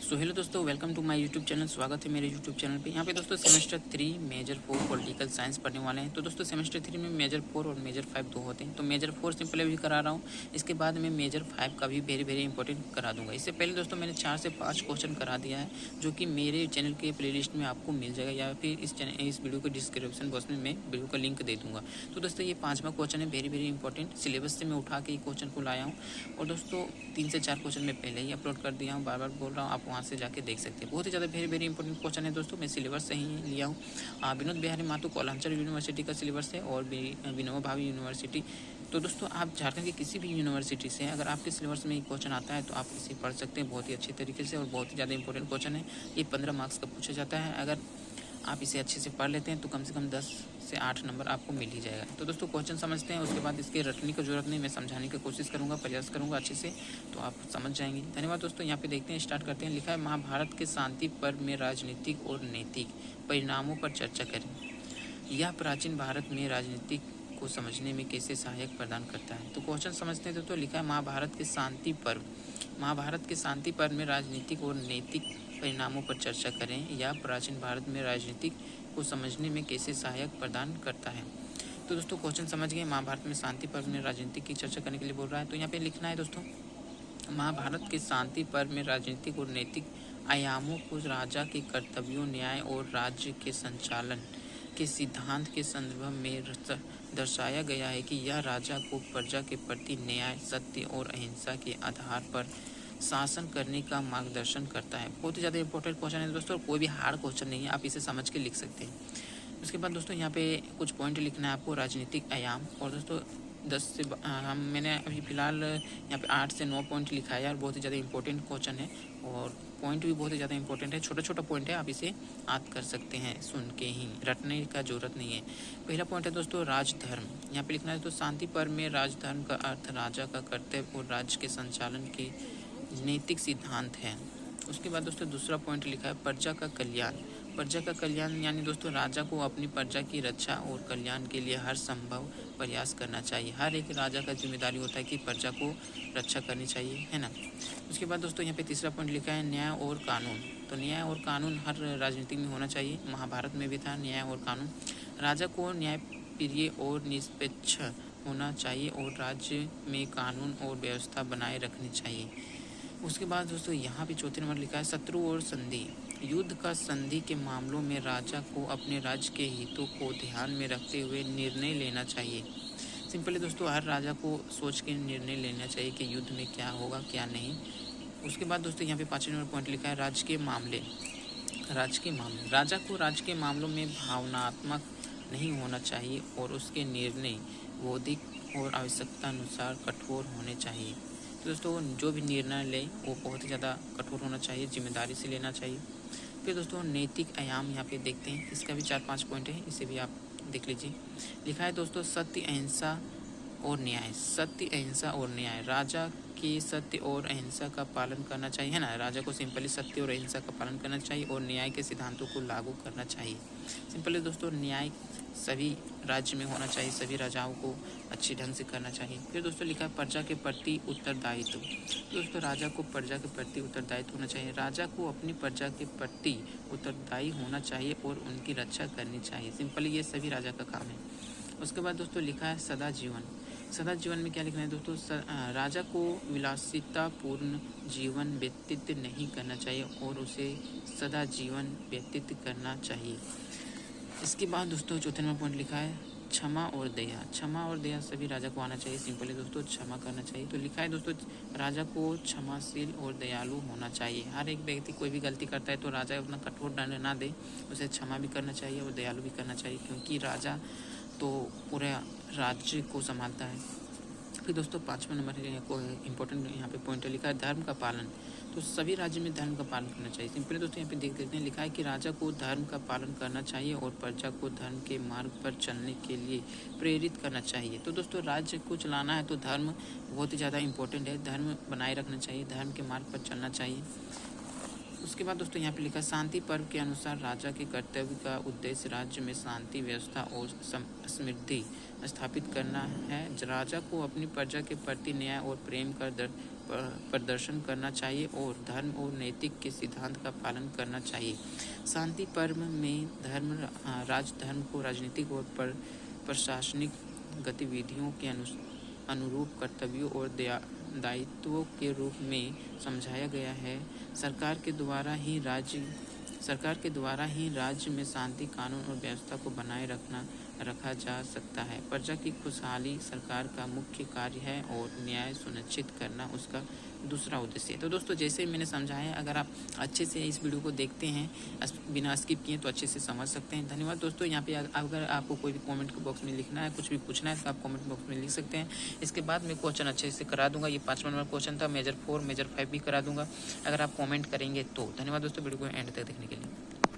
सो hello दोस्तों, welcome to my YouTube channel. स्वागत है मेरे यूट्यूब चैनल पे। यहाँ पे दोस्तों सेमेस्टर 3 मेजर 4 पॉलिटिकल साइंस पढ़ने वाले हैं। तो दोस्तों सेमेस्टर 3 में मेजर 4 और मेजर 5 दो होते हैं। तो मेजर 4 सिंपल अभी करा रहा हूँ, इसके बाद मैं मेजर 5 का भी वेरी वेरी इंपॉर्टेंट करा दूंगा। इससे पहले दोस्तों मैंने 4 से 5 क्वेश्चन करा दिया है, जो कि मेरे चैनल के प्ले लिस्ट में आपको मिल जाएगा, या फिर इस वीडियो के डिस्क्रिप्शन बॉक्स में मैं वीडियो का लिंक दे दूँगा। तो दोस्तों ये 5वां क्वेश्चन है, वेरी वेरी इंपॉर्टेंट। सिलेबस से मैं उठा के क्वेश्चन को लाया हूँ, और दोस्तों 3 से 4 क्वेश्चन मैं पहले ही अपलोड कर दिया हूँ, बार बार बोल रहा हूँ, आप वहाँ से जाके देख सकते हैं। बहुत ही ज़्यादा वेरी वेरी इंपॉर्टेंट क्वेश्चन है दोस्तों, मैं सिलेबस से ही लिया हूँ। विनोद बिहारी माथुर कोलांचल यूनिवर्सिटी का सिलेबस है, और विनोबा भावे यूनिवर्सिटी। तो दोस्तों आप झारखंड की किसी भी यूनिवर्सिटी से अगर आपके सिलेबस में एक क्वेश्चन आता है तो आप इसे पढ़ सकते हैं बहुत ही अच्छे तरीके से, और बहुत ही ज़्यादा इंपॉर्टेंट क्वेश्चन है। ये 15 मार्क्स का पूछा जाता है। अगर आप इसे अच्छे से पढ़ लेते हैं तो कम से कम 10 से 8 नंबर आपको मिल ही जाएगा। तो दोस्तों क्वेश्चन समझते हैं, उसके बाद इसके रटने की जरूरत नहीं, मैं समझाने की कोशिश करूंगा, प्रयास करूंगा अच्छे से, तो आप समझ जाएंगे। धन्यवाद दोस्तों। यहाँ पे देखते हैं, स्टार्ट करते हैं। लिखा है, महाभारत के शांति पर्व में राजनीतिक और नैतिक परिणामों पर चर्चा करें। यह प्राचीन भारत में राजनीतिक को समझने में कैसे सहायक प्रदान करता है। तो क्वेश्चन समझते हैं दोस्तों। लिखा है, महाभारत के शांति पर्व, महाभारत के शांति पर्व में राजनीतिक और नैतिक परिणामों पर चर्चा करें। यह प्राचीन भारत में राजनीतिक को समझने में कैसे सहायक प्रदान करता है। तो दोस्तों क्वेश्चन समझ गए। महाभारत में शांति पर्व में राजनीतिक की चर्चा करने के लिए बोल रहा है, तो यहाँ पे लिखना है दोस्तों, महाभारत के शांति पर्व में राजनीतिक और नैतिक आयामों को राजा के कर्तव्यों, न्याय और राज्य के संचालन के सिद्धांत के संदर्भ में दर्शाया गया है कि यह राजा को प्रजा के प्रति न्याय, सत्य और अहिंसा के आधार पर शासन करने का मार्गदर्शन करता है। बहुत ही ज़्यादा इंपॉर्टेंट क्वेश्चन है दोस्तों, कोई भी हार्ड क्वेश्चन नहीं है, आप इसे समझ के लिख सकते हैं। उसके बाद दोस्तों यहाँ पे कुछ पॉइंट लिखना है आपको, राजनीतिक आयाम। और दोस्तों 10 से मैंने अभी फ़िलहाल यहाँ पे 8 से 9 पॉइंट लिखा है यार, बहुत ही ज़्यादा इंपॉर्टेंट क्वेश्चन है, और पॉइंट भी बहुत ही ज़्यादा इंपॉर्टेंट है। छोटा छोटा पॉइंट है, आप इसे याद कर सकते हैं सुन के ही, रटने का जरूरत नहीं है। पहला पॉइंट है दोस्तों, राजधर्म। यहाँ पे लिखना है दोस्तों, शांति पर्व में राजधर्म का अर्थ राजा का कर्तव्य और राज्य के संचालन के नैतिक सिद्धांत है। उसके बाद दोस्तों दूसरा पॉइंट लिखा है, प्रजा का कल्याण। प्रजा का कल्याण यानी दोस्तों राजा को अपनी प्रजा की रक्षा और कल्याण के लिए हर संभव प्रयास करना चाहिए। हर एक राजा का जिम्मेदारी होता है कि प्रजा को रक्षा करनी चाहिए, है ना। उसके बाद दोस्तों यहाँ पे तीसरा पॉइंट लिखा है, न्याय और कानून। तो न्याय और कानून हर राजनीति में होना चाहिए, महाभारत में भी था न्याय और कानून। राजा को न्यायप्रिय और निष्पक्ष होना चाहिए, और राज्य में कानून और व्यवस्था बनाए रखनी चाहिए। उसके बाद दोस्तों यहाँ पे चौथे नंबर लिखा है, शत्रु और संधि। युद्ध का संधि के मामलों में राजा को अपने राज्य के हितों को ध्यान में रखते हुए निर्णय लेना चाहिए। सिंपली दोस्तों हर राजा को सोच के निर्णय लेना चाहिए कि युद्ध में क्या होगा क्या नहीं। उसके बाद दोस्तों यहाँ पे 5वें नंबर पॉइंट लिखा है, राज्य के मामले। राज्य के मामले, राजा को राज्य के मामलों में भावनात्मक नहीं होना चाहिए, और उसके निर्णय बौद्धिक और आवश्यकता अनुसार कठोर होने चाहिए। तो दोस्तों जो भी निर्णय ले वो बहुत ही ज़्यादा कठोर होना चाहिए, जिम्मेदारी से लेना चाहिए। फिर दोस्तों नैतिक आयाम यहाँ पे देखते हैं, इसका भी 4-5 पॉइंट है, इसे भी आप देख लीजिए। लिखा है दोस्तों, सत्य, अहिंसा और न्याय। सत्य, अहिंसा और न्याय, राजा के सत्य और अहिंसा का पालन करना चाहिए, है ना। राजा को सिंपली सत्य और अहिंसा का पालन करना चाहिए, और न्याय के सिद्धांतों को लागू करना चाहिए। सिंपली दोस्तों न्याय सभी राज्य में होना चाहिए, सभी राजाओं को अच्छी ढंग से करना चाहिए। फिर दोस्तों लिखा है, प्रजा के प्रति उत्तरदायित्व। दोस्तों राजा को प्रजा के प्रति उत्तरदायित्व होना चाहिए, राजा को अपनी प्रजा के प्रति उत्तरदायी होना चाहिए और उनकी रक्षा करनी चाहिए। सिंपली ये सभी राजा का काम है। उसके बाद दोस्तों लिखा है, सदा जीवन। सदा जीवन में क्या लिखना है दोस्तों, राजा को विलासितापूर्ण जीवन व्यतीत नहीं करना चाहिए, और उसे सदा जीवन व्यतीत करना चाहिए। इसके बाद दोस्तों चौथे नंबर पॉइंट लिखा है, क्षमा और दया। क्षमा और दया सभी राजा को आना चाहिए, सिंपली दोस्तों क्षमा करना चाहिए। तो लिखा है दोस्तों, राजा को क्षमाशील और दयालु होना चाहिए। हर एक व्यक्ति कोई भी गलती करता है तो राजा अपना कठोर दंड ना दे, उसे क्षमा भी करना चाहिए और दयालु भी करना चाहिए, क्योंकि राजा तो पूरे राज्य को संभालता है। फिर दोस्तों 5वें नंबर को इम्पोर्टेंट यहाँ पे पॉइंट लिखा है, धर्म का पालन। तो सभी राज्य में धर्म का पालन करना चाहिए। सिंपली दोस्तों यहाँ पे देख देते हैं, लिखा है कि राजा को धर्म का पालन करना चाहिए और प्रजा को धर्म के मार्ग पर चलने के लिए प्रेरित करना चाहिए। तो दोस्तों राज्य को चलाना है तो धर्म बहुत ही ज़्यादा इंपॉर्टेंट है, धर्म बनाए रखना चाहिए, धर्म के मार्ग पर चलना चाहिए। उसके बाद दोस्तों यहाँ पे लिखा, शांति पर्व के अनुसार राजा के कर्तव्य का उद्देश्य राज्य में शांति, व्यवस्था और समृद्धि स्थापित करना है। राजा को अपनी प्रजा के प्रति न्याय और प्रेम का प्रदर्शन करना चाहिए और धर्म और नैतिक के सिद्धांत का पालन करना चाहिए। शांति पर्व में राजधर्म को राजनीतिक और प्रशासनिक गतिविधियों के अनुरूप कर्तव्यों और दायित्वों के रूप में समझाया गया है। सरकार के द्वारा ही राज्य में शांति, कानून और व्यवस्था को बनाए रखा जा सकता है। प्रजा की खुशहाली सरकार का मुख्य कार्य है और न्याय सुनिश्चित करना उसका दूसरा उद्देश्य है। तो दोस्तों, जैसे मैंने समझाया, अगर आप अच्छे से इस वीडियो को देखते हैं बिना स्किप किए तो अच्छे से समझ सकते हैं। धन्यवाद दोस्तों। यहाँ पे अगर आपको कोई भी कमेंट बॉक्स में लिखना है, कुछ भी पूछना है, तो आप कमेंट बॉक्स में लिख सकते हैं। इसके बाद मैं क्वेश्चन अच्छे से करा दूंगा। ये 5 नंबर क्वेश्चन था, मेजर 4 मेजर 5 भी करा दूंगा अगर आप कॉमेंट करेंगे तो। धन्यवाद दोस्तों वीडियो को एंड तक देखने के लिए।